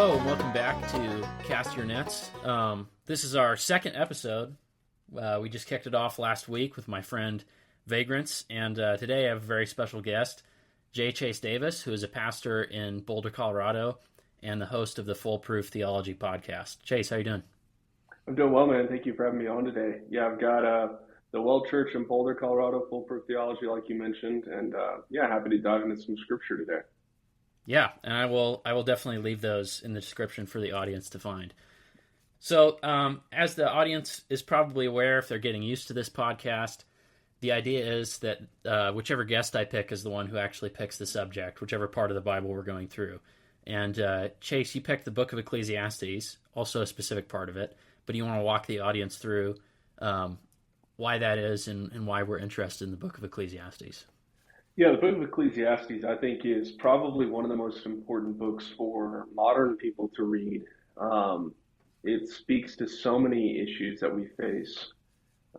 Hello, and welcome back to Cast Your Nets. This is our second episode. We just kicked it off last week with my friend Vagrants, and today I have a very special guest, J. Chase Davis, who is a pastor in Boulder, Colorado, and the host of the Proof Theology podcast. Chase, how you doing? I'm doing well, man. Thank you for having me on today. Yeah, I've got the Well Church in Boulder, Colorado, Proof Theology, like you mentioned, and happy to dive into some scripture today. Yeah, and I will definitely leave those in the description for the audience to find. So, as the audience is probably aware, if they're getting used to this podcast, the idea is that whichever guest I pick is the one who actually picks the subject, whichever part of the Bible we're going through. And Chase, you picked the Book of Ecclesiastes, also a specific part of it, but you want to walk the audience through why that is and why we're interested in the Book of Ecclesiastes. Yeah, the Book of Ecclesiastes, I think, is probably one of the most important books for modern people to read. It speaks to so many issues that we face,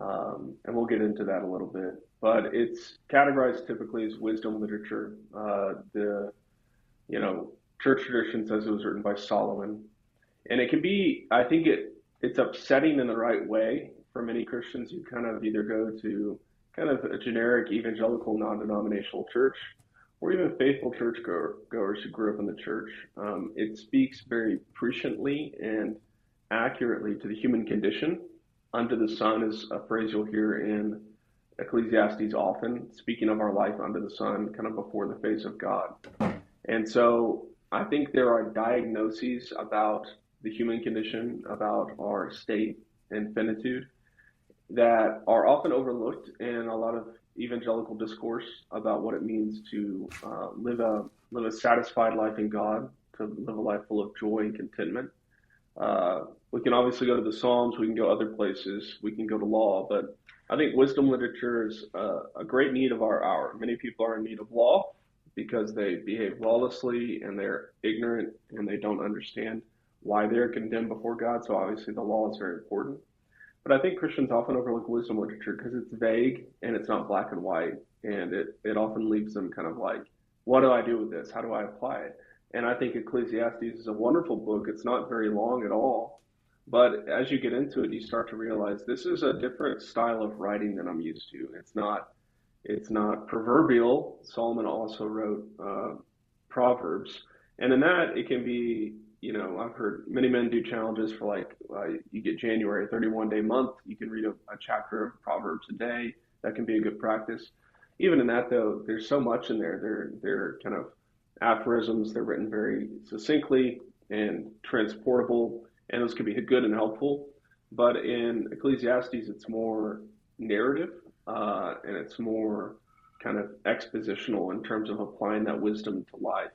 and we'll get into that a little bit. But it's categorized typically as wisdom literature. Church tradition says it was written by Solomon, and it can be. I think it's upsetting in the right way for many Christians who kind of either go to kind of a generic evangelical non-denominational church, or even faithful churchgoers who grew up in the church. It speaks very presciently and accurately to the human condition. Under the sun is a phrase you'll hear in Ecclesiastes often, speaking of our life under the sun, kind of before the face of God. And so I think there are diagnoses about the human condition, about our state and finitude, that are often overlooked in a lot of evangelical discourse about what it means to live a satisfied life in God, to live a life full of joy and contentment. We can obviously go to the Psalms, we can go other places, we can go to law, but I think wisdom literature is a great need of our hour. Many people are in need of law because they behave lawlessly and they're ignorant and they don't understand why they're condemned before God. So obviously the law is very important. But I think Christians often overlook wisdom literature because it's vague and it's not black and white. And it often leaves them kind of like, what do I do with this? How do I apply it? And I think Ecclesiastes is a wonderful book. It's not very long at all. But as you get into it, you start to realize this is a different style of writing than I'm used to. It's not proverbial. Solomon also wrote Proverbs. And in that, it can be, I've heard many men do challenges for you get January, a 31-day month. You can read a chapter of Proverbs a day. That can be a good practice. Even in that, though, there's so much in there. They're kind of aphorisms. They're written very succinctly and transportable, and those can be good and helpful. But in Ecclesiastes, it's more narrative, and it's more kind of expositional in terms of applying that wisdom to life.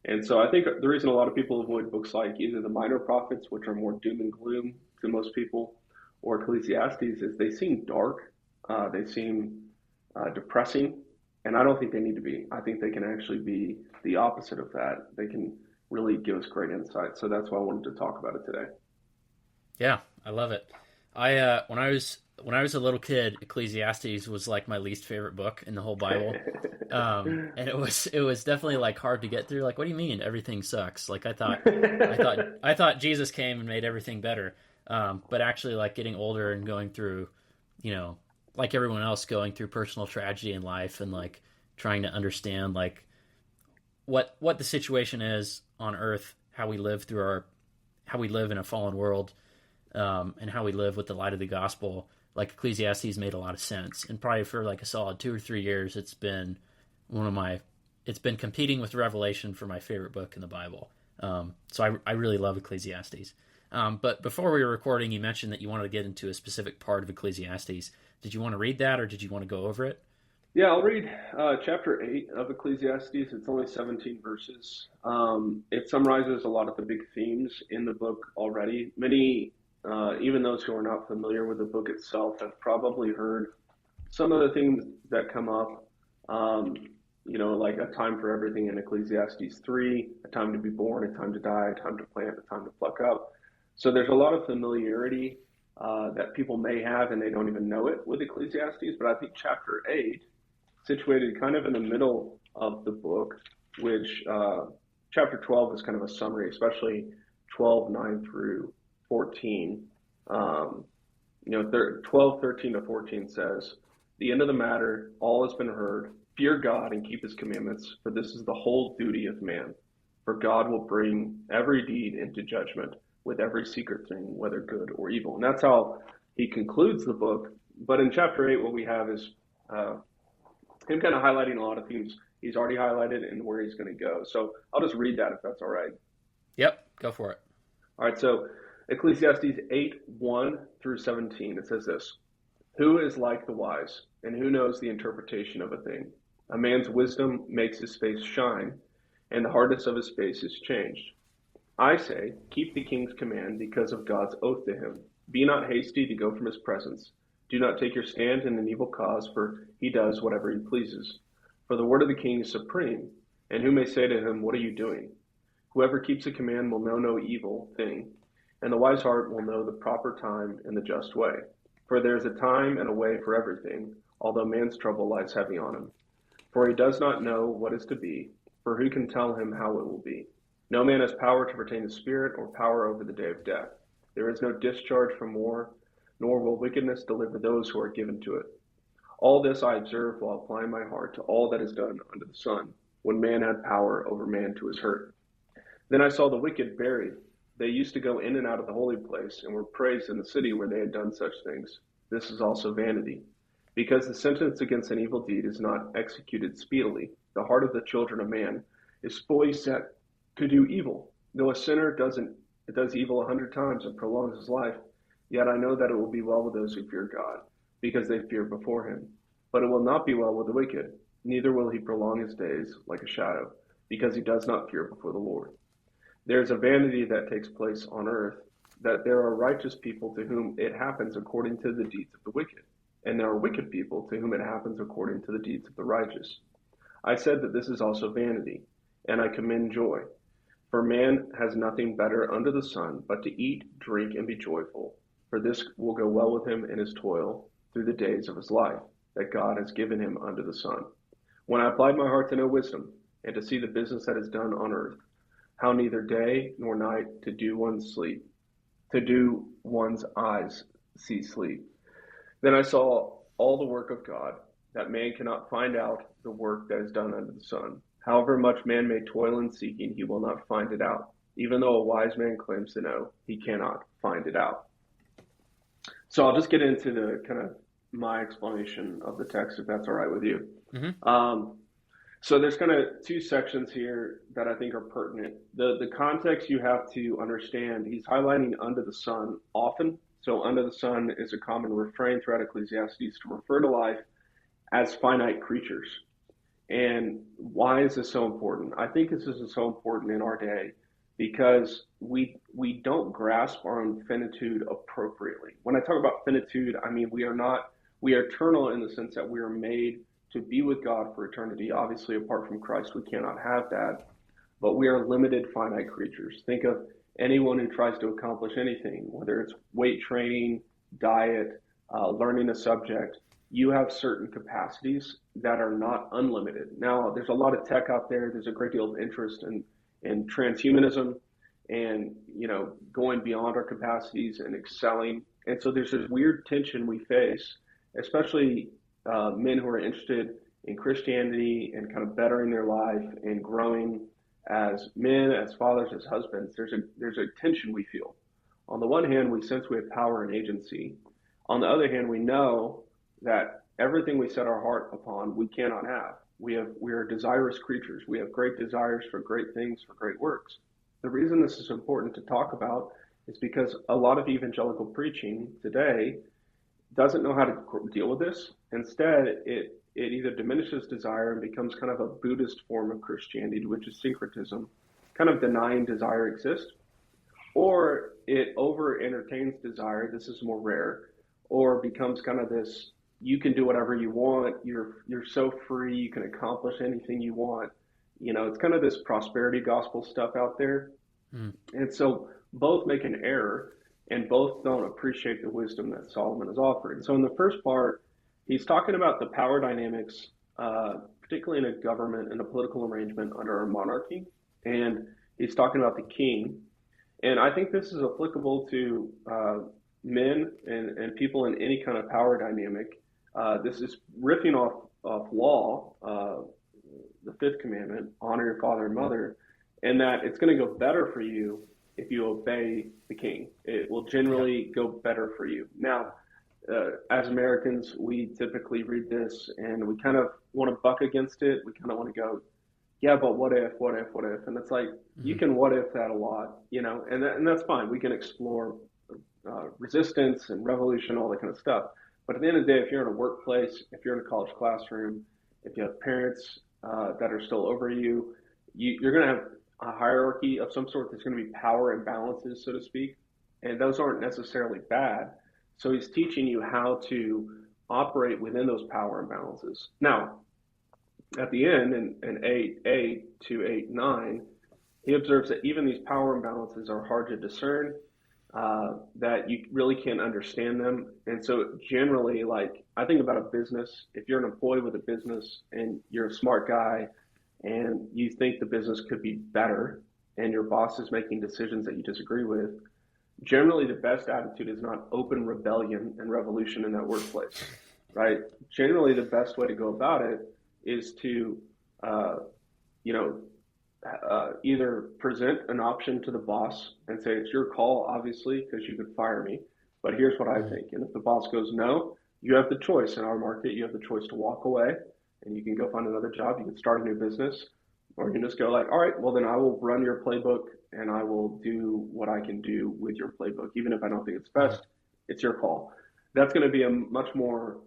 And so I think the reason a lot of people avoid books like either the minor prophets, which are more doom and gloom to most people, or Ecclesiastes, is they seem dark, they seem depressing, and I don't think they need to be. I think they can actually be the opposite of that. They can really give us great insight. So that's why I wanted to talk about it today. Yeah, I love it. When I was a little kid, Ecclesiastes was like my least favorite book in the whole Bible. And it was definitely like hard to get through. Like, what do you mean everything sucks? Like I thought Jesus came and made everything better. But actually like getting older and going through, like everyone else going through personal tragedy in life and like trying to understand like what the situation is on earth, how we live in a fallen world, and how we live with the light of the gospel. Like Ecclesiastes made a lot of sense, and probably for like a solid 2 or 3 years, it's been competing with Revelation for my favorite book in the Bible. So I really love Ecclesiastes. But before we were recording, you mentioned that you wanted to get into a specific part of Ecclesiastes. Did you want to read that, or did you want to go over it? Yeah, I'll read chapter 8 of Ecclesiastes. It's only 17 verses. It summarizes a lot of the big themes in the book already. Many even those who are not familiar with the book itself have probably heard some of the things that come up, like a time for everything in Ecclesiastes 3, a time to be born, a time to die, a time to plant, a time to pluck up. So there's a lot of familiarity that people may have and they don't even know it with Ecclesiastes. But I think chapter 8, situated kind of in the middle of the book, which chapter 12 is kind of a summary, especially 12:9 through 14. Um, 12:13 to 14 says, "The end of the matter, all has been heard. Fear God and keep his commandments, for this is the whole duty of man. For God will bring every deed into judgment with every secret thing, whether good or evil." And that's how he concludes the book. But in chapter 8, what we have is him kind of highlighting a lot of themes he's already highlighted and where he's going to go. So I'll just read that if that's all right. Yep, go for it. All right, so Ecclesiastes 8:1 through 17, it says this: "Who is like the wise, and who knows the interpretation of a thing? A man's wisdom makes his face shine, and the hardness of his face is changed. I say, keep the king's command because of God's oath to him. Be not hasty to go from his presence. Do not take your stand in an evil cause, for he does whatever he pleases. For the word of the king is supreme, and who may say to him, what are you doing? Whoever keeps a command will know no evil thing, and the wise heart will know the proper time and the just way. For there is a time and a way for everything, although man's trouble lies heavy on him. For he does not know what is to be, for who can tell him how it will be? No man has power to retain the spirit or power over the day of death. There is no discharge from war, nor will wickedness deliver those who are given to it. All this I observed while applying my heart to all that is done under the sun, when man had power over man to his hurt. Then I saw the wicked buried. They used to go in and out of the holy place, and were praised in the city where they had done such things. This is also vanity. Because the sentence against an evil deed is not executed speedily, the heart of the children of man is fully set to do evil. Though a sinner does evil 100 times and prolongs his life, yet I know that it will be well with those who fear God, because they fear before him. But it will not be well with the wicked, neither will he prolong his days like a shadow, because he does not fear before the Lord. There is a vanity that takes place on earth, that there are righteous people to whom it happens according to the deeds of the wicked, and there are wicked people to whom it happens according to the deeds of the righteous. I said that this is also vanity, and I commend joy. For man has nothing better under the sun but to eat, drink, and be joyful, for this will go well with him in his toil through the days of his life, that God has given him under the sun. When I applied my heart to know wisdom, and to see the business that is done on earth, how neither day nor night to do one's eyes see sleep. Then I saw all the work of God, that man cannot find out the work that is done under the sun. However much man may toil in seeking, he will not find it out. Even though a wise man claims to know, he cannot find it out. So I'll just get into the kind of my explanation of the text, if that's all right with you. Mm-hmm. So there's kind of two sections here that I think are pertinent. The context you have to understand, he's highlighting under the sun often. So under the sun is a common refrain throughout Ecclesiastes to refer to life as finite creatures. And why is this so important? I think this is so important in our day because we don't grasp our own finitude appropriately. When I talk about finitude, I mean we are eternal in the sense that we are made to be with God for eternity. Obviously, apart from Christ, we cannot have that. But we are limited, finite creatures. Think of anyone who tries to accomplish anything, whether it's weight training, diet, learning a subject. You have certain capacities that are not unlimited. Now, there's a lot of tech out there. There's a great deal of interest in transhumanism and, going beyond our capacities and excelling. And so there's this weird tension we face, especially men who are interested in Christianity and kind of bettering their life and growing as men, as fathers, as husbands. There's a tension we feel. On the one hand, we sense we have power and agency. On the other hand, we know that everything we set our heart upon, we cannot have. We are desirous creatures. We have great desires for great things, for great works. The reason this is important to talk about is because a lot of evangelical preaching today doesn't know how to deal with this. Instead, it either diminishes desire and becomes kind of a Buddhist form of Christianity, which is syncretism, kind of denying desire exists, or it over entertains desire. This is more rare, or becomes kind of this, you can do whatever you want. You're so free. You can accomplish anything you want. It's kind of this prosperity gospel stuff out there. And so both make an error and both don't appreciate the wisdom that Solomon is offering. So in the first part, he's talking about the power dynamics, particularly in a government and a political arrangement under a monarchy. And he's talking about the king. And I think this is applicable to men and people in any kind of power dynamic. This is riffing off law, the fifth commandment, honor your father and mother, and that it's going to go better for you if you obey the king. It will Yeah. generally go better for you. Now, as Americans, we typically read this and we kind of want to buck against it. We kind of want to go, yeah, but what if, what if, what if? And it's like, you Hmm. can what if that a lot, and that's fine. We can explore resistance and revolution, all that kind of stuff. But at the end of the day, if you're in a workplace, if you're in a college classroom, if you have parents that are still over you, you're going to have a hierarchy of some sort. There's going to be power imbalances, so to speak, and those aren't necessarily bad. So he's teaching you how to operate within those power imbalances. Now, at the end, in 8:8 to 8:9, he observes that even these power imbalances are hard to discern, that you really can't understand them. And so, generally, like I think about a business, if you're an employee with a business and you're a smart guy and you think the business could be better and your boss is making decisions that you disagree with, generally the best attitude is not open rebellion and revolution in that workplace, right? Generally, the best way to go about it is to, uh, you know, either present an option to the boss and say it's your call, obviously, because you could fire me, but here's what I Hmm. think. And if the boss goes no, you have the choice in our market. You have the choice to walk away, and you can go find another job. You can start a new business, or you can just go like, all right, well then I will run your playbook and I will do what I can do with your playbook, even if I don't think it's Hmm. best. It's your call. That's going to be a much more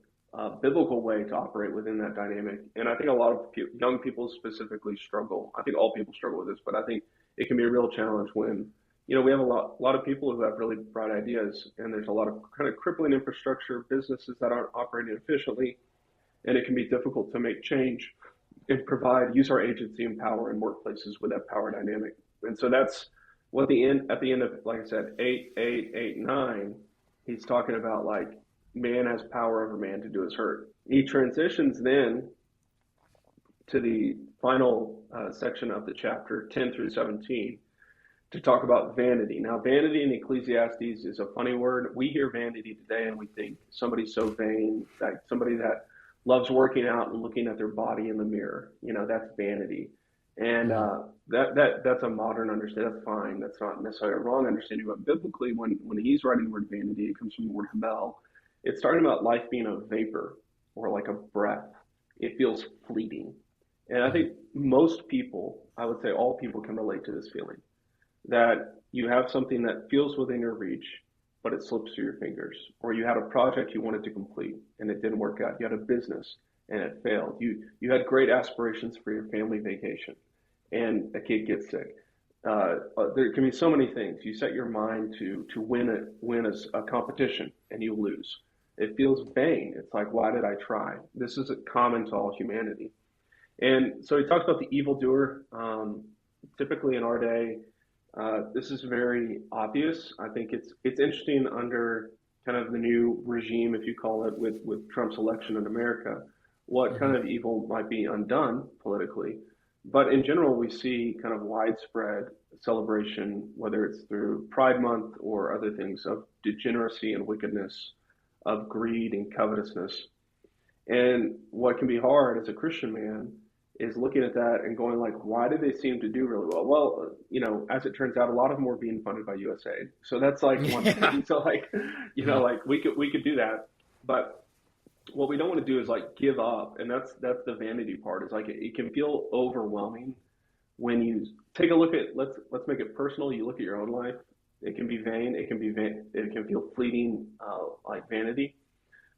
biblical way to operate within that dynamic. And I think a lot of young people specifically struggle. I think all people struggle with this, but I think it can be a real challenge when, we have a lot of people who have really bright ideas, and there's a lot of kind of crippling infrastructure, businesses that aren't operating efficiently, and it can be difficult to make change and use our agency and power in workplaces with that power dynamic. And so that's what at the end of, like I said, 8:8, 8:9, he's talking about like man has power over man to do his hurt. He transitions then to the final section of the chapter 10 through 17 to talk about vanity. Now, vanity in Ecclesiastes is a funny word. We hear vanity today and we think somebody so vain, like somebody that loves working out and looking at their body in the mirror. That's vanity. And Hmm. that's a modern understanding. That's fine. That's not necessarily a wrong understanding. But biblically, when he's writing the word vanity, it comes from the word hamel. It's talking about life being a vapor or like a breath. It feels fleeting. And I Hmm. think most people, I would say all people, can relate to this feeling that you have something that feels within your reach, but it slips through your fingers. Or you had a project you wanted to complete and it didn't work out. You had a business and it failed. You had great aspirations for your family vacation and a kid gets sick. There can be so many things. You set your mind to win a competition and you lose. It feels vain. It's like, why did I try? This is common to all humanity. And so he talks about the evildoer. Typically in our day, this is very obvious. I think it's interesting under kind of the new regime, if you call it, with Trump's election in America, what Hmm. kind of evil might be undone politically. But in general, we see kind of widespread celebration, whether it's through Pride Month or other things, of degeneracy and wickedness, of greed and covetousness. And what can be hard as a Christian man is looking at that and going like, why do they seem to do really well? Well, as it turns out, a lot of them were being funded by USAID. So that's like one Yeah. thing. So like, Hmm. like we could do that, but what we don't want to do is like give up. And that's the vanity part. Is like it can feel overwhelming when you take a look at let's make it personal. You look at your own life. It can be vain. It can feel fleeting, like vanity.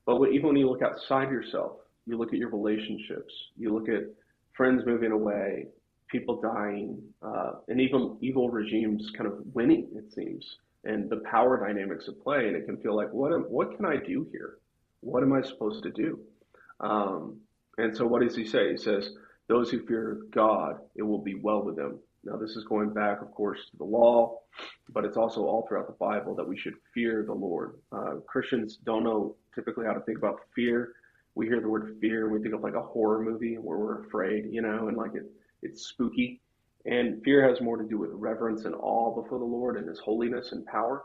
But even when you look outside yourself, you look at your relationships, you look at friends moving away, people dying, and even evil regimes kind of winning, it seems, and the power dynamics at play. And it can feel like, what can I do here? What am I supposed to do? Um, and so what does he say? He says, those who fear God, it will be well with them. Now, this is going back, of course, to the law, but it's also all throughout the Bible that we should fear the Lord. Christians don't know typically how to think about fear. We hear the word fear, we think of like a horror movie where we're afraid, and like it's spooky. And fear has more to do with reverence and awe before the Lord and his holiness and power.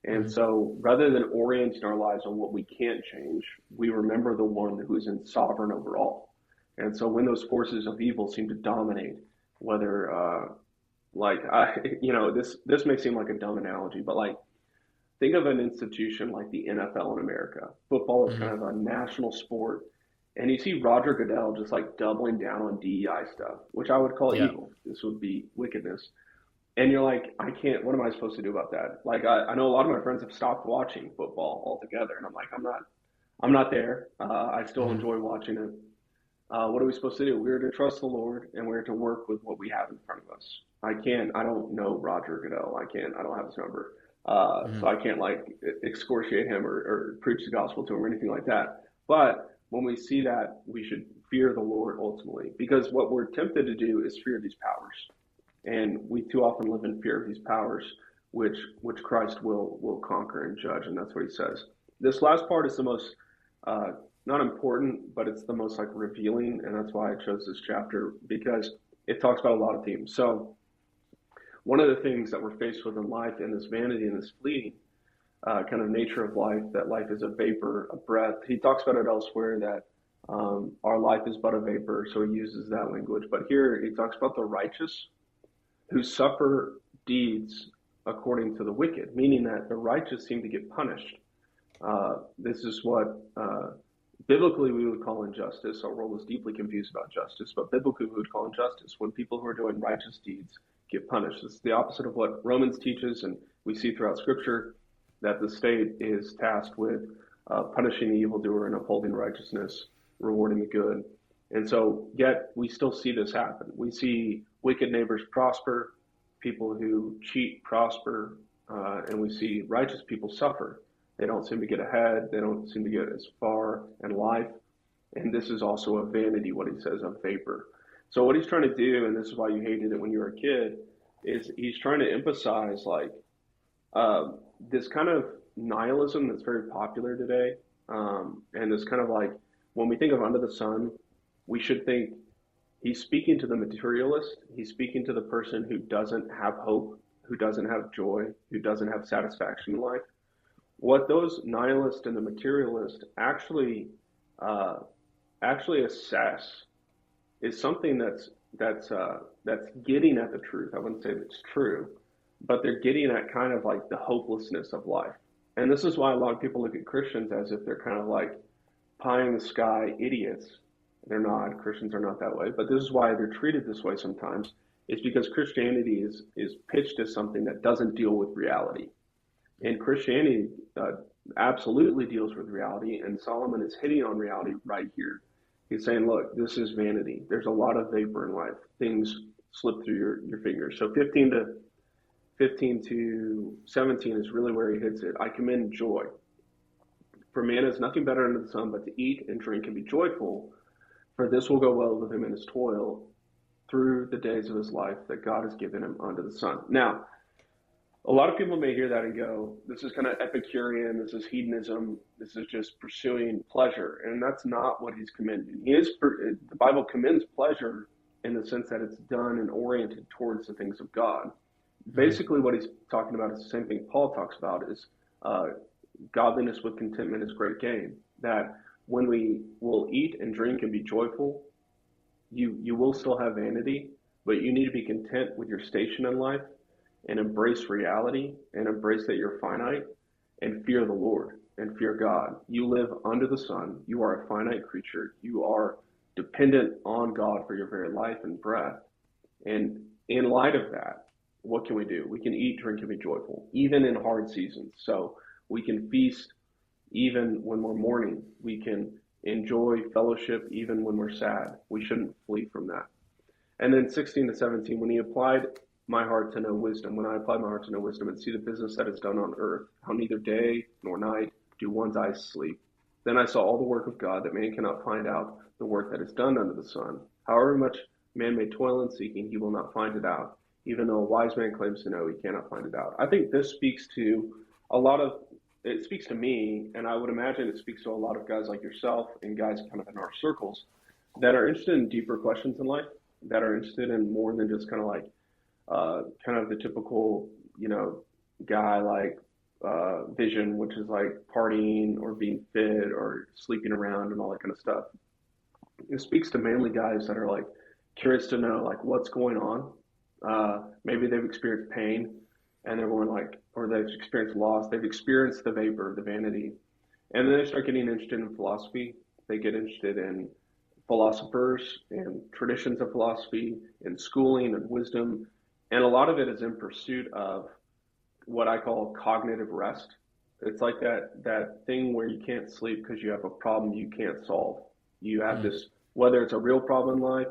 And Mm-hmm. so rather than orienting our lives on what we can't change, we remember the one who is in sovereign over all. And so when those forces of evil seem to dominate, whether like I, this may seem like a dumb analogy, but like think of an institution like the NFL in America. Football is Mm-hmm. kind of a national sport, and you see Roger Goodell just like doubling down on DEI stuff, which I would call Yeah. evil. This would be wickedness. And you're like, I can't, what am I supposed to do about that? Like, I know a lot of my friends have stopped watching football altogether. And I'm like, I'm not there. I still Mm-hmm. enjoy watching it. What are we supposed to do? We're to trust the Lord and we're to work with what we have in front of us. I don't know Roger Goodell. I don't have his number. Mm-hmm. So I can't like excoriate him or preach the gospel to him or anything like that. But when we see that, we should fear the Lord ultimately, because what we're tempted to do is fear these powers. And we too often live in fear of these powers, which Christ will conquer and judge, and that's what he says. This last part is the most uh, not important, but it's the most like revealing, and that's why I chose this chapter because it talks about a lot of themes. So one of the things that we're faced with in life, and this vanity and this fleeting kind of nature of life, that life is a vapor, a breath. He talks about it elsewhere that our life is but a vapor, so he uses that language. But here he talks about the righteous who suffer deeds according to the wicked, meaning that the righteous seem to get punished. This is what biblically we would call injustice. Our world is deeply confused about justice, but biblically we would call injustice when people who are doing righteous deeds get punished. It's the opposite of what Romans teaches, and we see throughout Scripture that the state is tasked with punishing the evildoer and upholding righteousness, rewarding the good. And so, yet we still see this happen. We see wicked neighbors prosper, people who cheat prosper, and we see righteous people suffer. They don't seem to get ahead. They don't seem to get as far in life. And this is also a vanity, what he says, a vapor. So what he's trying to do, and this is why you hated it when you were a kid, is he's trying to emphasize like uh, this kind of nihilism that's very popular today, and this kind of like when we think of under the sun, we should think he's speaking to the materialist. He's speaking to the person who doesn't have hope, who doesn't have joy, who doesn't have satisfaction in life. What those nihilists and the materialist uh, actually assess is something that's getting at the truth. I wouldn't say it's true, but they're getting at kind of like the hopelessness of life. And this is why a lot of people look at Christians as if they're kind of like pie in the sky idiots. They're not. Christians are not that way. But this is why they're treated this way sometimes. It's because Christianity is pitched as something that doesn't deal with reality. And Christianity absolutely deals with reality, and Solomon is hitting on reality right here. He's saying, look, this is vanity. There's a lot of vapor in life. Things slip through your fingers. So 15 to 17 is really where he hits it. I commend joy. For man is nothing better under the sun but to eat and drink and be joyful, for this will go well with him in his toil through the days of his life that God has given him under the sun. Now, a lot of people may hear that and go, this is kind of Epicurean, this is hedonism, this is just pursuing pleasure. And that's not what he's commending. The Bible commends pleasure in the sense that it's done and oriented towards the things of God. Mm-hmm. Basically, what he's talking about is the same thing Paul talks about is godliness with contentment is great gain. That when we will eat and drink and be joyful, you will still have vanity, but you need to be content with your station in life and embrace reality and embrace that you're finite and fear the Lord and fear God. You live under the sun. You are a finite creature. You are dependent on God for your very life and breath. And in light of that, what can we do? We can eat, drink, and be joyful, even in hard seasons. So we can feast even when we're mourning. We can enjoy fellowship even when we're sad. We shouldn't flee from that. And then 16 to 17, when he applied my heart to know wisdom, when I applied my heart to know wisdom and see the business that is done on earth, how neither day nor night do one's eyes sleep. Then I saw all the work of God, that man cannot find out the work that is done under the sun. However much man may toil in seeking, he will not find it out. Even though a wise man claims to know, he cannot find it out. I think this speaks to it speaks to me, and I would imagine it speaks to a lot of guys like yourself and guys kind of in our circles that are interested in deeper questions in life. that are interested in more than just kind of like kind of the typical, you know, guy like vision, which is like partying or being fit or sleeping around and all that kind of stuff. It speaks to mainly guys that are like curious to know like what's going on. Maybe they've experienced pain and they're going like, or they've experienced loss. They've experienced the vapor, the vanity, and then they start getting interested in philosophy. They get interested in philosophers and traditions of philosophy and schooling and wisdom. And a lot of it is in pursuit of what I call cognitive rest. It's like that thing where you can't sleep because you have a problem you can't solve. You have Mm. this, whether it's a real problem in life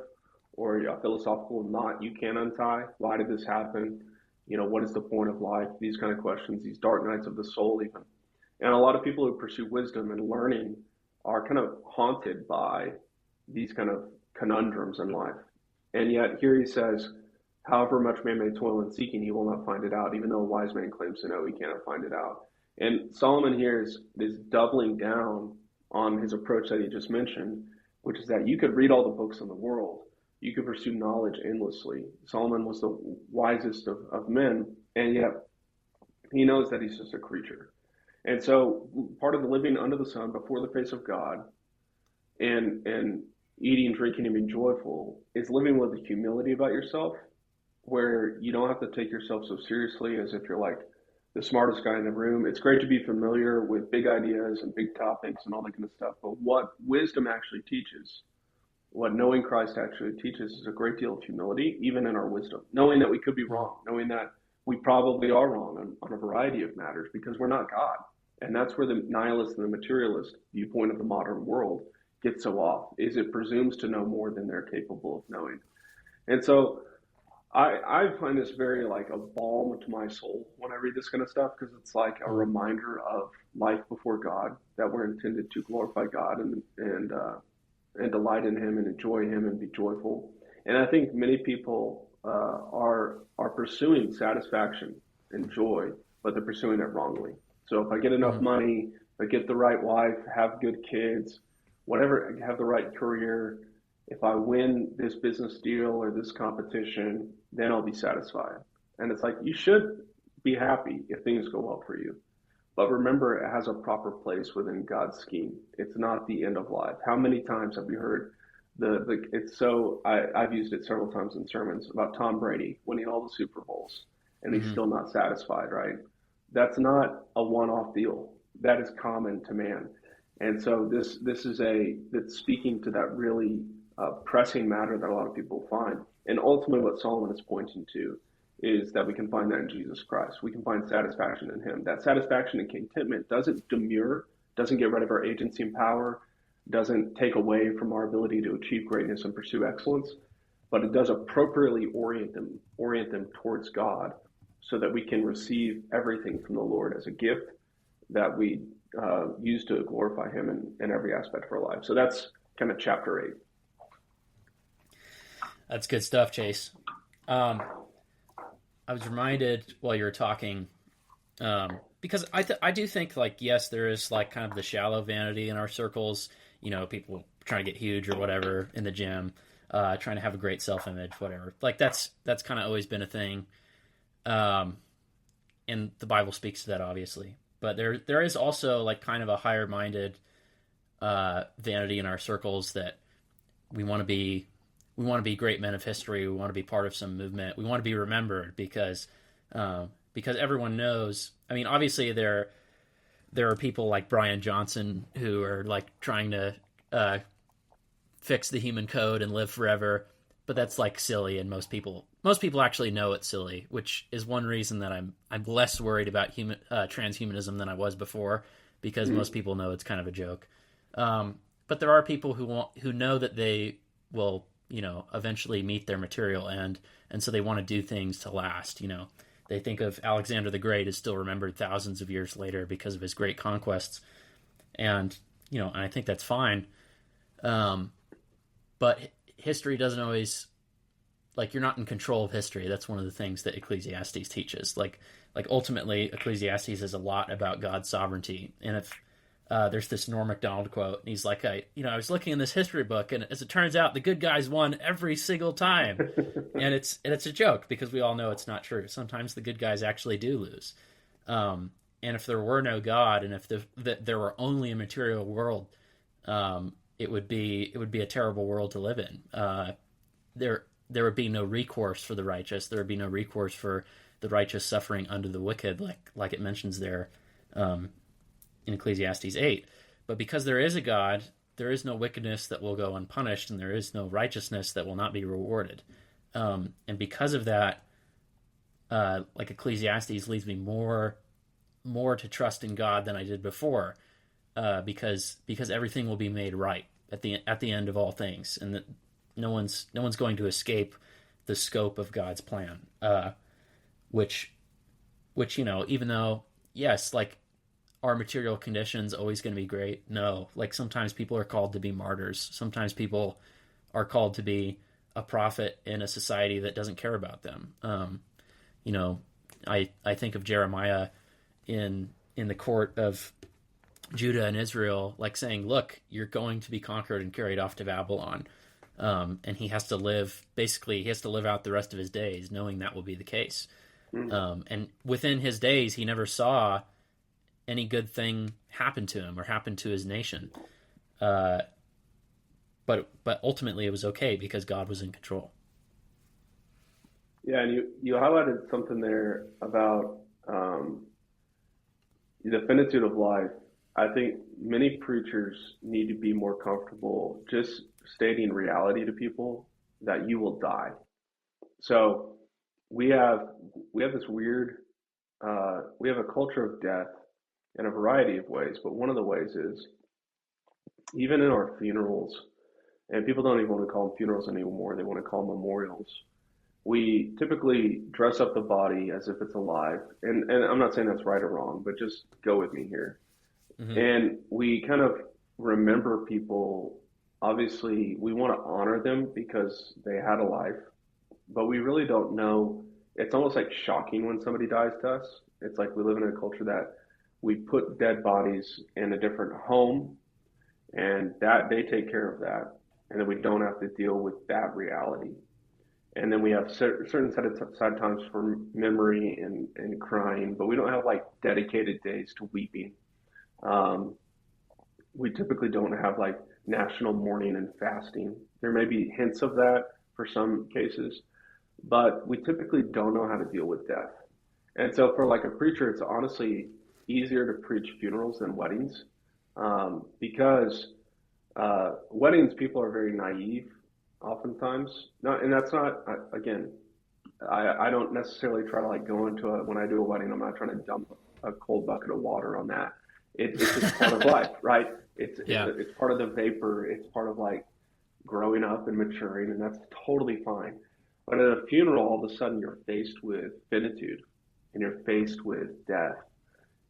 or a philosophical knot you can't untie. Why did this happen? You know, what is the point of life? These kind of questions, these dark nights of the soul, even. And a lot of people who pursue wisdom and learning are kind of haunted by these kind of conundrums in life. And yet here he says, however much man may toil in seeking, he will not find it out, even though a wise man claims to know, he cannot find it out. And Solomon here is doubling down on his approach that he just mentioned, which is that you could read all the books in the world. You could pursue knowledge endlessly. Solomon was the wisest of men, and yet he knows that he's just a creature. And so part of the living under the sun before the face of God and eating, drinking, and being joyful is living with a humility about yourself where you don't have to take yourself so seriously as if you're like the smartest guy in the room. It's great to be familiar with big ideas and big topics and all that kind of stuff. But what wisdom actually teaches, what knowing Christ actually teaches, is a great deal of humility, even in our wisdom, knowing that we could be wrong, knowing that we probably are wrong on a variety of matters because we're not God. And that's where the nihilist and the materialist viewpoint of the modern world gets so off, is it presumes to know more than they're capable of knowing. And so I find this very like a balm to my soul when I read this kind of stuff because it's like a reminder of life before God, that we're intended to glorify God and delight in Him and enjoy Him and be joyful. And I think many people are pursuing satisfaction and joy, but they're pursuing it wrongly. So if I get enough Mm. money, if I get the right wife, have good kids, whatever, have the right career, if I win this business deal or this competition, then I'll be satisfied. And it's like, you should be happy if things go well for you. But remember, it has a proper place within God's scheme. It's not the end of life. How many times have you heard it's so, I've used it several times in sermons about Tom Brady winning all the Super Bowls and he's Hmm. still not satisfied, right? That's not a one-off deal. That is common to man. And so this is that's speaking to that really pressing matter that a lot of people find. And ultimately, what Solomon is pointing to is that we can find that in Jesus Christ. We can find satisfaction in Him. That satisfaction and contentment doesn't demur, doesn't get rid of our agency and power, doesn't take away from our ability to achieve greatness and pursue excellence, but it does appropriately orient them towards God, so that we can receive everything from the Lord as a gift that we use to glorify Him in every aspect of our life. So that's kind of chapter 8. That's good stuff, Chase. Um, I was reminded while you were talking, because I do think like yes, there is like kind of the shallow vanity in our circles. You know, people trying to get huge or whatever in the gym, trying to have a great self image, whatever. Like that's kind of always been a thing, um, and the Bible speaks to that obviously. But there is also like kind of a higher minded vanity in our circles that we want to be we want to be great men of history. We want to be part of some movement. We want to be remembered because everyone knows. I mean, obviously there are people like Brian Johnson who are like trying to fix the human code and live forever, but that's like silly, and most people actually know it's silly, which is one reason that I'm less worried about transhumanism than I was before, because most Mm. people know it's kind of a joke. But there are people who know that they will eventually meet their material end, and so they want to do things to last. They think of Alexander the Great as still remembered thousands of years later because of his great conquests, and I think that's fine. Um, but history doesn't always, like, you're not in control of history. That's one of the things that Ecclesiastes teaches. Like ultimately, Ecclesiastes is a lot about God's sovereignty, and There's this Norm Macdonald quote, and he's like, I was looking in this history book, and as it turns out, the good guys won every single time, and it's a joke because we all know it's not true. Sometimes the good guys actually do lose, and if there were no God, and if there were only a material world, it would be a terrible world to live in. There would be no recourse for the righteous. There would be no recourse for the righteous suffering under the wicked, like it mentions there. In Ecclesiastes 8. But because there is a God, there is no wickedness that will go unpunished, and there is no righteousness that will not be rewarded. And because of that, like Ecclesiastes leads me more to trust in God than I did before, because everything will be made right at the end of all things, and that no one's going to escape the scope of God's plan. Which even though, yes, like, are material conditions always going to be great? No. Like, sometimes people are called to be martyrs. Sometimes people are called to be a prophet in a society that doesn't care about them. I think of Jeremiah in the court of Judah and Israel, like, saying, "Look, you're going to be conquered and carried off to Babylon," and he has to live out the rest of his days knowing that will be the case. And within his days, he never saw any good thing happen to him or happen to his nation. But ultimately it was okay because God was in control. Yeah, and you highlighted something there about the finitude of life. I think many preachers need to be more comfortable just stating reality to people that you will die. So we have this weird we have a culture of death in a variety of ways, but one of the ways is even in our funerals, and people don't even want to call them funerals anymore, they want to call them memorials. We typically dress up the body as if it's alive, and I'm not saying that's right or wrong, but just go with me here. Mm-hmm. And we kind of remember people. Obviously, we want to honor them because they had a life, but we really don't know. It's almost like shocking when somebody dies to us. It's like we live in a culture that we put dead bodies in a different home, and that they take care of that, and then we don't have to deal with that reality. And then we have certain set times for memory and crying, but we don't have like dedicated days to weeping. We typically don't have like national mourning and fasting. There may be hints of that for some cases, but we typically don't know how to deal with death. And so for like a preacher, it's honestly easier to preach funerals than weddings, because weddings, people are very naive oftentimes. Not, and that's not, again, I don't necessarily try to like go into it when I do a wedding. I'm not trying to dump a cold bucket of water on that. It's just part of life, right? It's part of the vapor. It's part of like growing up and maturing, and that's totally fine. But at a funeral, all of a sudden you're faced with finitude, and you're faced with death,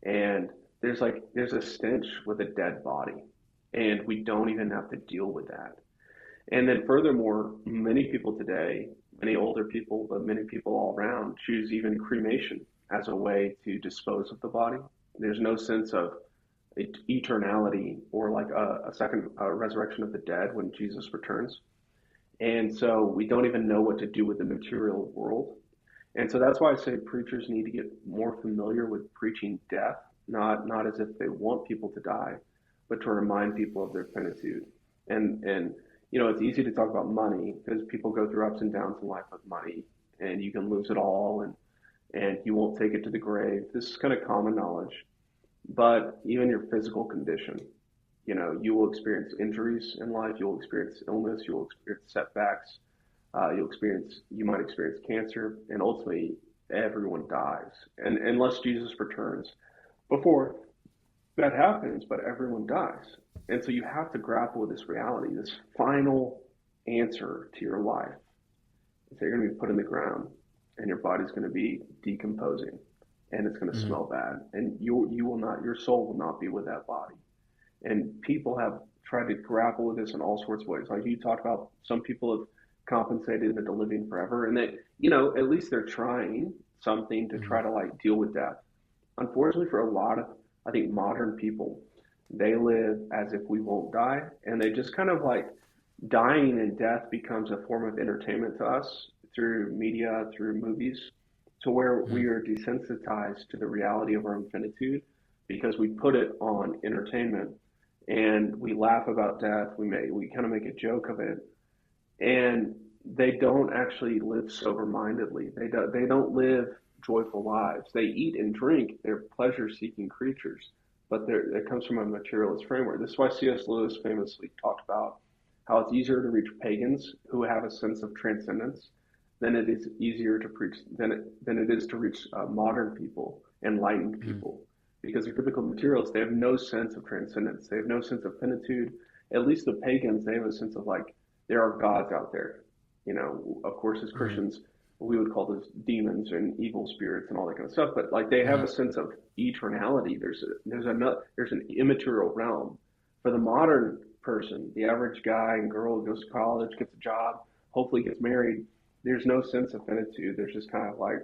and there's a stench with a dead body, and we don't even have to deal with that. And then furthermore, many people today, many older people, but many people all around choose even cremation as a way to dispose of the body. There's no sense of eternality or like a second resurrection of the dead when Jesus returns. And so we don't even know what to do with the material world. And so that's why I say preachers need to get more familiar with preaching death, not as if they want people to die, but to remind people of their finitude. And it's easy to talk about money because people go through ups and downs in life with money, and you can lose it all, and you won't take it to the grave. This is kind of common knowledge. But even your physical condition, you will experience injuries in life, you'll experience illness, you'll experience setbacks, you might experience cancer, and ultimately everyone dies. And unless Jesus returns before that happens, but everyone dies. And so you have to grapple with this reality, this final answer to your life. So you're going to be put in the ground, and your body's going to be decomposing, and it's going to smell bad, and your soul will not be with that body. And people have tried to grapple with this in all sorts of ways. Like you talked about, some people have compensated into living forever, and at least they're trying something to try to like deal with death. Unfortunately, for a lot of, I think, modern people, They live as if we won't die, and they just kind of like dying and death becomes a form of entertainment to us through media, through movies, to where Mm-hmm. we are desensitized to the reality of our infinitude because we put it on entertainment and we laugh about death. We kind of make a joke of it, and they don't actually live sober-mindedly. They don't live joyful lives. They eat and drink. They're pleasure-seeking creatures, but it comes from a materialist framework. This is why C.S. Lewis famously talked about how it's easier to reach pagans who have a sense of transcendence than it is easier to preach than it is to reach modern people, enlightened Mm-hmm. people, because the typical materialists, they have no sense of transcendence. They have no sense of finitude. At least the pagans, they have a sense of like there are gods out there. Of course, as Mm-hmm. Christians, we would call those demons and evil spirits and all that kind of stuff. But like they have Mm-hmm. a sense of eternality. There's an immaterial realm. For the modern person, the average guy and girl who goes to college, gets a job, hopefully gets married, there's no sense of finitude. There's just kind of like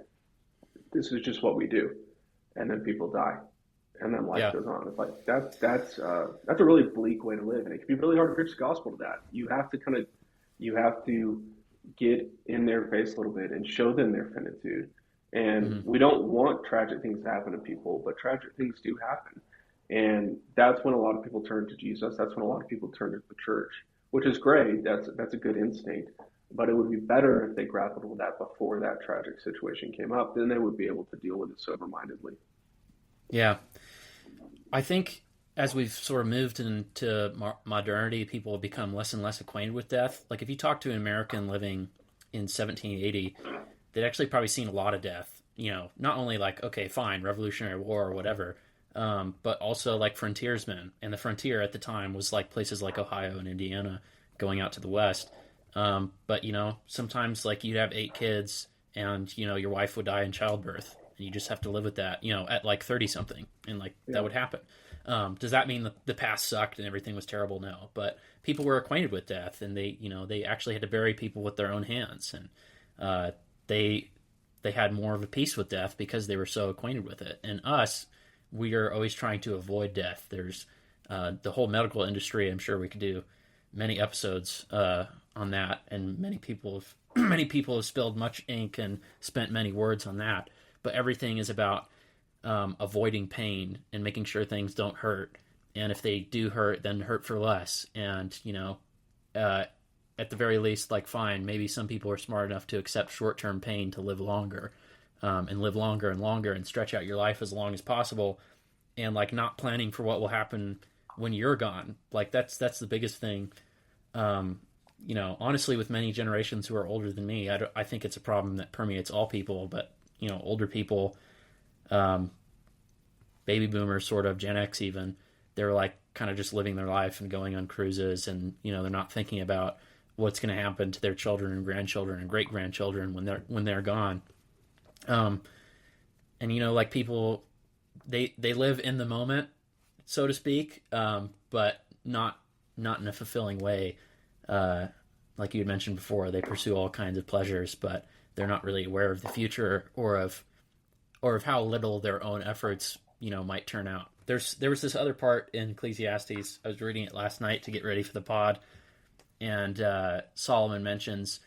this is just what we do, and then people die, and then life Yeah. goes on. It's like that's a really bleak way to live, and it can be really hard to preach the gospel to that. You have to get in their face a little bit and show them their finitude. And Mm-hmm. we don't want tragic things to happen to people, but tragic things do happen. And that's when a lot of people turn to Jesus. That's when a lot of people turn to the church, which is great. That's a good instinct. But it would be better if they grappled with that before that tragic situation came up. Then they would be able to deal with it sober-mindedly. Yeah. I think as we've sort of moved into modernity, people have become less and less acquainted with death. Like if you talk to an American living in 1780, they'd actually probably seen a lot of death. Not only like, okay, fine, Revolutionary War or whatever, but also like frontiersmen. And the frontier at the time was like places like Ohio and Indiana going out to the west. But sometimes like you'd have 8 kids and your wife would die in childbirth and you just have to live with that, at like 30 something, and like that Yeah. would happen. Does that mean the past sucked and everything was terrible? No, but people were acquainted with death, and they actually had to bury people with their own hands, and uh, they they had more of a peace with death because they were so acquainted with it. And us, we are always trying to avoid death. There's the whole medical industry. I'm sure we could do many episodes on that, and many people have many people have spilled much ink and spent many words on that. But everything is about avoiding pain and making sure things don't hurt. And if they do hurt, then hurt for less. And uh, at the very least, like fine, maybe some people are smart enough to accept short-term pain to live longer, and live longer and longer and stretch out your life as long as possible. And like not planning for what will happen when you're gone. Like that's the biggest thing. Honestly, with many generations who are older than me, I think it's a problem that permeates all people. But older people, um, baby boomers, sort of Gen X, even they're like kind of just living their life and going on cruises, and they're not thinking about what's going to happen to their children and grandchildren and great grandchildren when they're gone. Um, and like people, they live in the moment, so to speak, but not in a fulfilling way. Uh, like you had mentioned before, they pursue all kinds of pleasures, but they're not really aware of the future or of how little their own efforts might turn out. There was this other part in Ecclesiastes. I was reading it last night to get ready for the pod, and Solomon mentions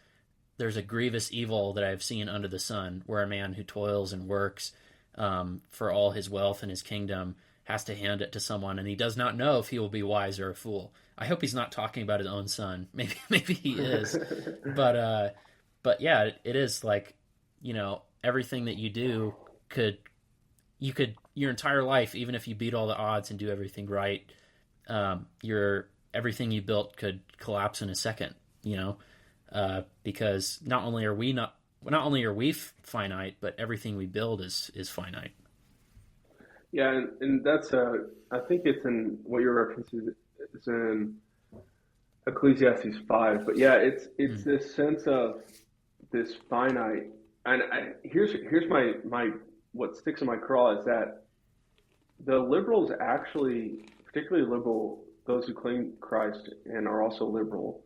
there's a grievous evil that I have seen under the sun, where a man who toils and works for all his wealth and his kingdom has to hand it to someone, and he does not know if he will be wise or a fool. I hope he's not talking about his own son. Maybe he is, but yeah, it is like everything that you do could your entire life, even if you beat all the odds and do everything right, your everything you built could collapse in a second. Because not only are we finite, but everything we build is finite. Yeah, and that's I think it's in what you're referencing. It's in Ecclesiastes 5, but yeah, it's Mm. this sense of this finite. And here's my what sticks in my craw is that the liberals actually, particularly liberal, those who claim Christ and are also liberal,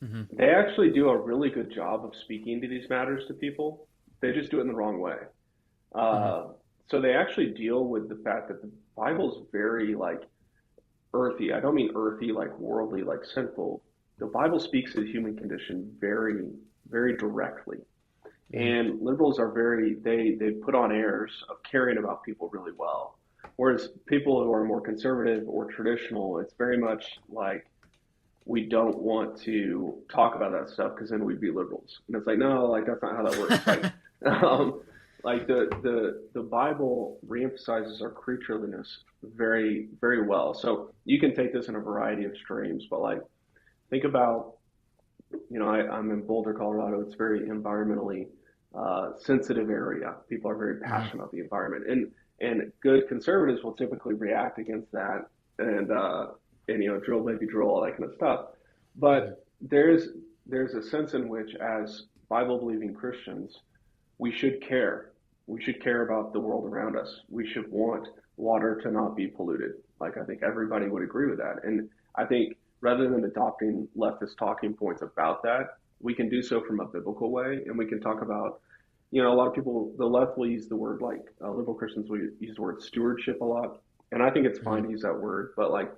Mm-hmm. they actually do a really good job of speaking to these matters to people. They just do it in the wrong way. Mm-hmm. Uh, so they actually deal with the fact that the Bible's very like earthy. I don't mean earthy like worldly, like sinful. The Bible speaks to the human condition very, very directly. Mm-hmm. And liberals are they put on airs of caring about people really well. Whereas people who are more conservative or traditional, it's very much like we don't want to talk about that stuff because then we'd be liberals. And it's like, no, like that's not how that works. Um, like the Bible reemphasizes our creatureliness very, very well. So you can take this in a variety of streams, but like think about, I'm in Boulder, Colorado. It's very environmentally sensitive area. People are very Mm-hmm. passionate about the environment, and good conservatives will typically react against that and drill baby drill, all that kind of stuff. Mm-hmm. But there's a sense in which, as Bible believing Christians, we should care. We should care about the world around us. We should want water to not be polluted. Like I think everybody would agree with that. And I think rather than adopting leftist talking points about that, we can do so from a biblical way, and we can talk about, a lot of people, the left will use the word like liberal Christians will use the word stewardship a lot, and I think it's fine to use that word, but like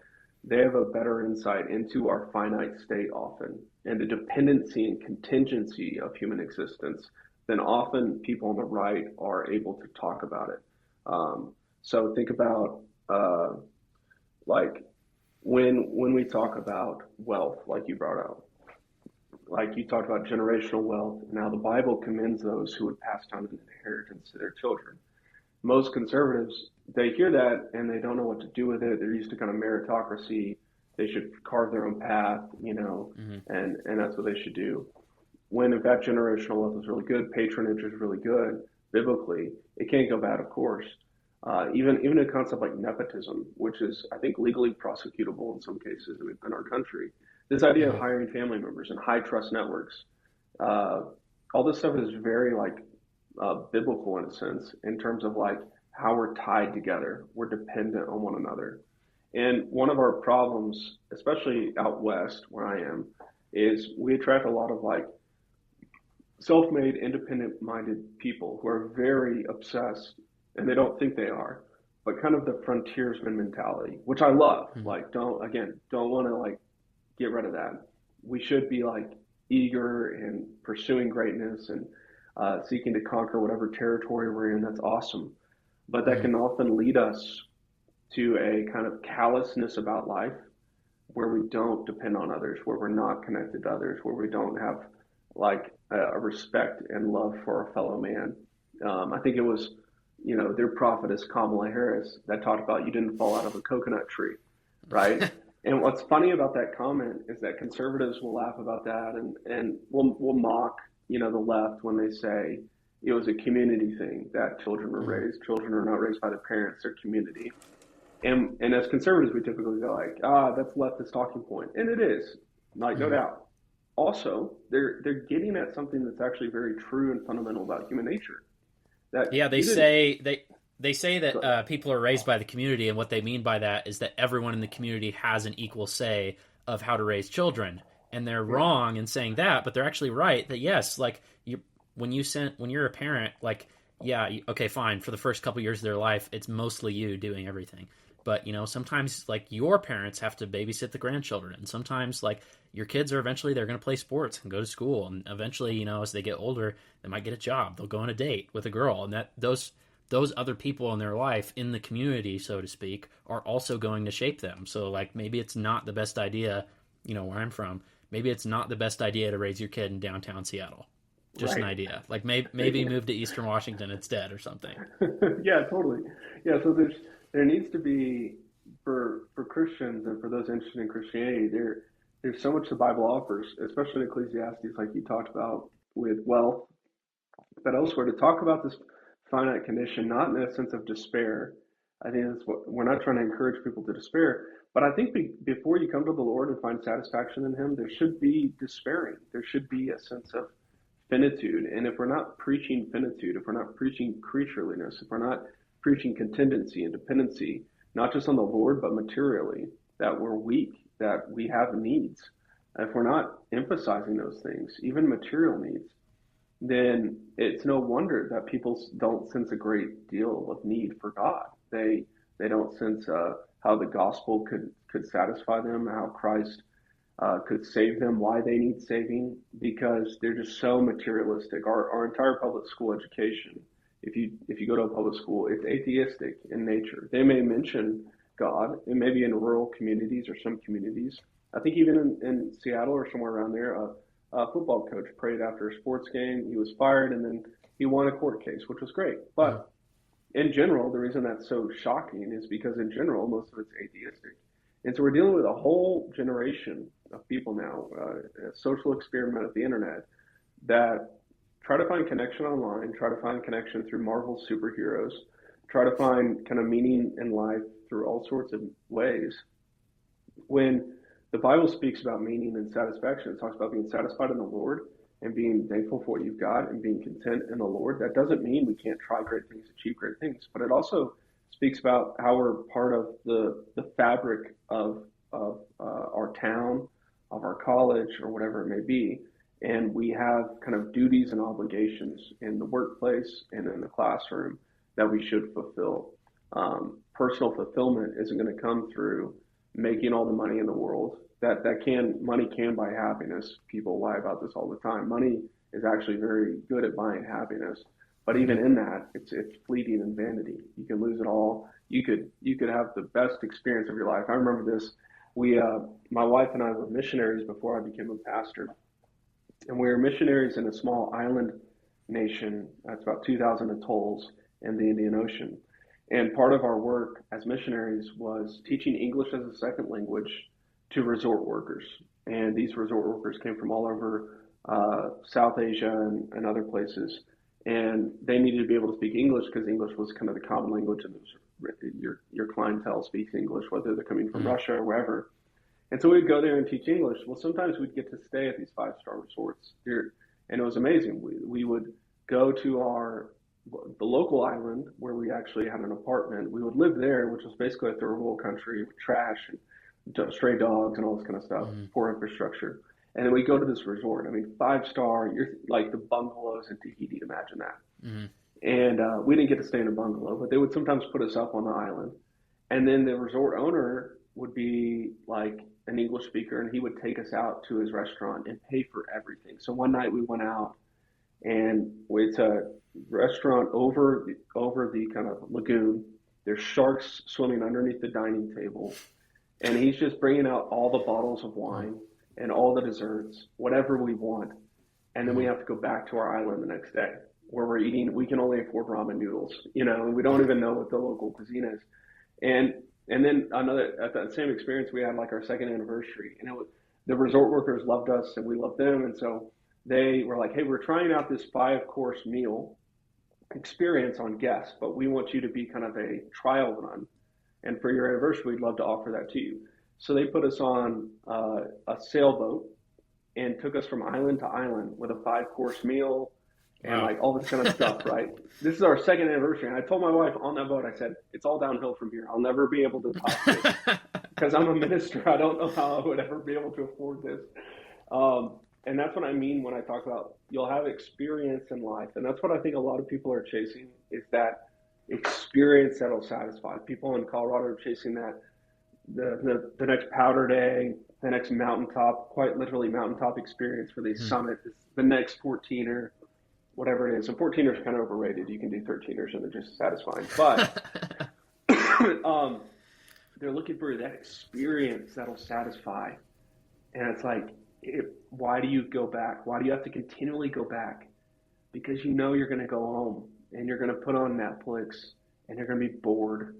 they have a better insight into our finite state often and the dependency and contingency of human existence than often people on the right are able to talk about it. So think about like when we talk about wealth, like you brought up, like you talked about generational wealth. Now the Bible commends those who would pass down an inheritance to their children. Most conservatives, they hear that and they don't know what to do with it. They're used to kind of meritocracy. They should carve their own path, Mm-hmm. and that's what they should do. When in fact generational wealth is really good, patronage is really good biblically. It can't go bad, of course. Even a concept like nepotism, which is I think legally prosecutable in some cases in our country. This idea of Mm-hmm. hiring family members and high trust networks, uh, all this stuff is very like biblical in a sense in terms of like how we're tied together. We're dependent on one another. And one of our problems, especially out west where I am, is we attract a lot of like self-made, independent-minded people who are very obsessed, and they don't think they are, but kind of the frontiersman mentality, which I love. Mm-hmm. Like, don't want to like get rid of that. We should be like eager and pursuing greatness and seeking to conquer whatever territory we're in. That's awesome, but that Mm-hmm. can often lead us to a kind of callousness about life where we don't depend on others, where we're not connected to others, where we don't have like a respect and love for our fellow man. I think it was, their prophetess Kamala Harris that talked about you didn't fall out of a coconut tree, right? And what's funny about that comment is that conservatives will laugh about that and will mock, the left when they say it was a community thing that children were Mm-hmm. raised. Children are not raised by their parents, they're community. And as conservatives, we typically go like, that's leftist talking point, and it is, like no Mm-hmm. doubt. Also, they're getting at something that's actually very true and fundamental about human nature. That Yeah, they even say they say that so, people are raised by the community, and what they mean by that is that everyone in the community has an equal say of how to raise children. And they're yeah, wrong in saying that, but they're actually right that yes, like when you're a parent, like yeah, okay, fine. For the first couple years of their life, it's mostly you doing everything. But sometimes like your parents have to babysit the grandchildren, and sometimes like your kids are eventually they're going to play sports and go to school, and eventually as they get older, they might get a job. They'll go on a date with a girl, and that those other people in their life in the community, so to speak, are also going to shape them. So like maybe it's not the best idea, where I'm from. Maybe it's not the best idea to raise your kid in downtown Seattle. Just an right. idea. Like maybe move to Eastern Washington instead or something. Yeah, totally. Yeah, so there needs to be for Christians and for those interested in Christianity, there's so much the Bible offers, especially in Ecclesiastes, like you talked about with wealth, but elsewhere to talk about this finite condition, not in a sense of despair. I think that's what we're not trying to encourage people to despair, but I think before you come to the Lord and find satisfaction in Him, there should be despairing. There should be a sense of finitude. And if we're not preaching finitude, if we're not preaching creatureliness, if we're not preaching contingency and dependency, not just on the Lord, but materially, that we're weak, that we have needs, if we're not emphasizing those things, even material needs, then it's no wonder that people don't sense a great deal of need for God. They don't sense how the gospel could satisfy them, how Christ could save them, why they need saving, because they're just so materialistic. Our entire public school education, if you go to a public school, it's atheistic in nature. They may mention God, it may be in rural communities or some communities. I think even in Seattle or somewhere around there, a football coach prayed after a sports game. He was fired, and then he won a court case, which was great. But in general, the reason that's so shocking is because in general, most of it's atheistic. And so we're dealing with a whole generation of people now, a social experiment of the internet, that try to find connection online, try to find connection through Marvel superheroes, try to find kind of meaning in life through all sorts of ways. When the Bible speaks about meaning and satisfaction, it talks about being satisfied in the Lord and being thankful for what you've got and being content in the Lord. That doesn't mean we can't try great things, achieve great things, but it also speaks about how we're part of the fabric of our town, of our college, or whatever it may be. And we have kind of duties and obligations in the workplace and in the classroom that we should fulfill. Personal fulfillment isn't going to come through making all the money in the world. Money can buy happiness. People lie about this all the time. Money is actually very good at buying happiness, but even in that, it's fleeting and vanity. You can lose it all. You could have the best experience of your life. I remember this. My wife and I were missionaries before I became a pastor, and we were missionaries in a small island nation. That's about 2,000 atolls in the Indian Ocean. And part of our work as missionaries was teaching English as a second language to resort workers. And these resort workers came from all over South Asia and other places. And they needed to be able to speak English because English was kind of the common language, and your clientele speaks English, whether they're coming from Russia or wherever. And so we'd go there and teach English. Well, sometimes we'd get to stay at these five-star resorts here, and it was amazing. We would go to the local island where we actually had an apartment. We would live there, which was basically a third world country with trash and stray dogs and all this kind of stuff, poor infrastructure. And then we go to this resort. I mean, 5-star, you're like the bungalows in Tahiti, imagine that. And we didn't get to stay in a bungalow, but they would sometimes put us up on the island. And then the resort owner would be like an English speaker, and he would take us out to his restaurant and pay for everything. So one night we went out, and it's a restaurant over the kind of lagoon. There's sharks swimming underneath the dining table, and he's just bringing out all the bottles of wine and all the desserts, whatever we want. And then we have to go back to our island the next day where we're eating. We can only afford ramen noodles, and we don't even know what the local cuisine is. And then at that same experience, we had like our second anniversary, and the resort workers loved us and we loved them. And so they were like, hey, we're trying out this 5-course meal experience on guests, but we want you to be kind of a trial run. And for your anniversary, we'd love to offer that to you. So they put us on a sailboat and took us from island to island with a 5-course meal and like all this kind of stuff, right? This is our second anniversary. And I told my wife on that boat, I said, it's all downhill from here. I'll never be able to top this because I'm a minister. I don't know how I would ever be able to afford this. And that's what I mean when I talk about you'll have experience in life. And that's what I think a lot of people are chasing, is that experience that'll satisfy. People in Colorado are chasing that, the next powder day, the next mountaintop, quite literally mountaintop experience for the summit, the next 14er, whatever it is. And 14ers are kind of overrated. You can do 13ers and they're just satisfying. But they're looking for that experience that'll satisfy. And it's like, why do you go back? Why do you have to continually go back? Because you're going to go home and you're going to put on Netflix and you're going to be bored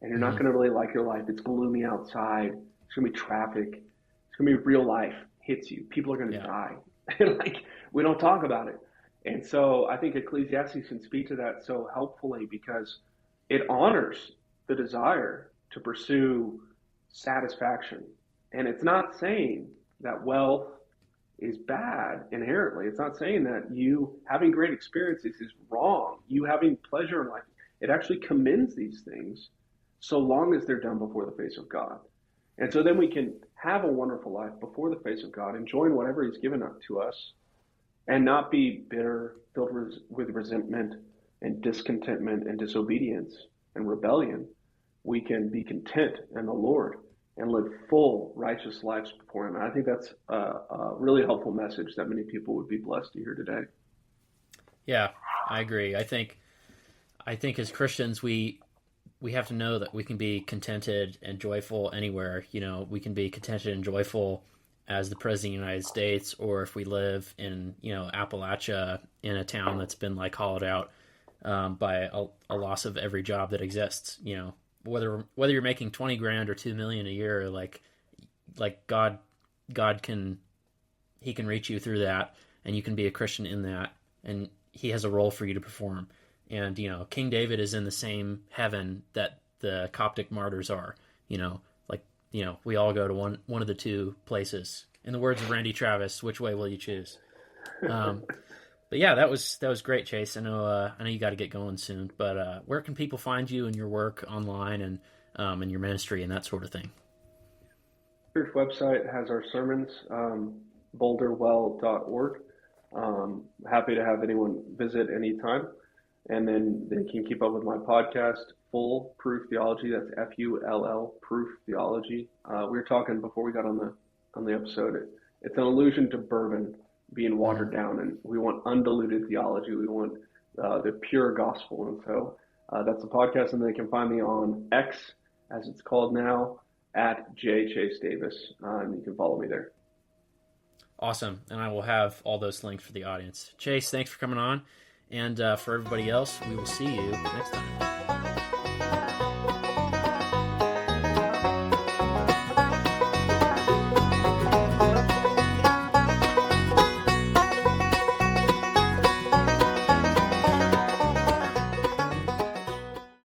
and you're not going to really like your life. It's gloomy outside. It's going to be traffic. It's going to be real life hits you. People are going to die. And we don't talk about it. And so I think Ecclesiastes can speak to that so helpfully because it honors the desire to pursue satisfaction. And it's not saying that wealth is bad inherently. It's not saying that you having great experiences is wrong. You having pleasure in life, it actually commends these things so long as they're done before the face of God. And so then we can have a wonderful life before the face of God, enjoying whatever he's given up to us, and not be bitter, filled with resentment and discontentment and disobedience and rebellion. We can be content in the Lord and live full righteous lives before Him. And I think that's a really helpful message that many people would be blessed to hear today. Yeah, I agree. I think as Christians we have to know that we can be contented and joyful anywhere. You know, we can be contented and joyful as the president of the United States, or if we live in, you know, Appalachia, in a town that's been like hollowed out by a loss of every job that exists. You know, whether you're making 20 grand or 2 million a year, like God can, He can reach you through that, and you can be a Christian in that, and He has a role for you to perform. And you know, King David is in the same heaven that the Coptic martyrs are. You know, like, you know, we all go to one of the two places. In the words of Randy Travis, which way will you choose? But yeah, that was great, Chase. I know you got to get going soon, but where can people find you and your work online, and your ministry and that sort of thing? Church website has our sermons, boulderwell.org. Happy to have anyone visit anytime. And then they can keep up with my podcast, Full Proof Theology. That's FULL, Proof Theology. We were talking before we got on the episode. It's an allusion to bourbon being watered down, and we want undiluted theology. We want the pure gospel. And so that's the podcast, and they can find me on X, as it's called now, at @JChaseDavis, and you can follow me there. Awesome, and I will have all those links for the audience. Chase, thanks for coming on, and for everybody else, we will see you next time.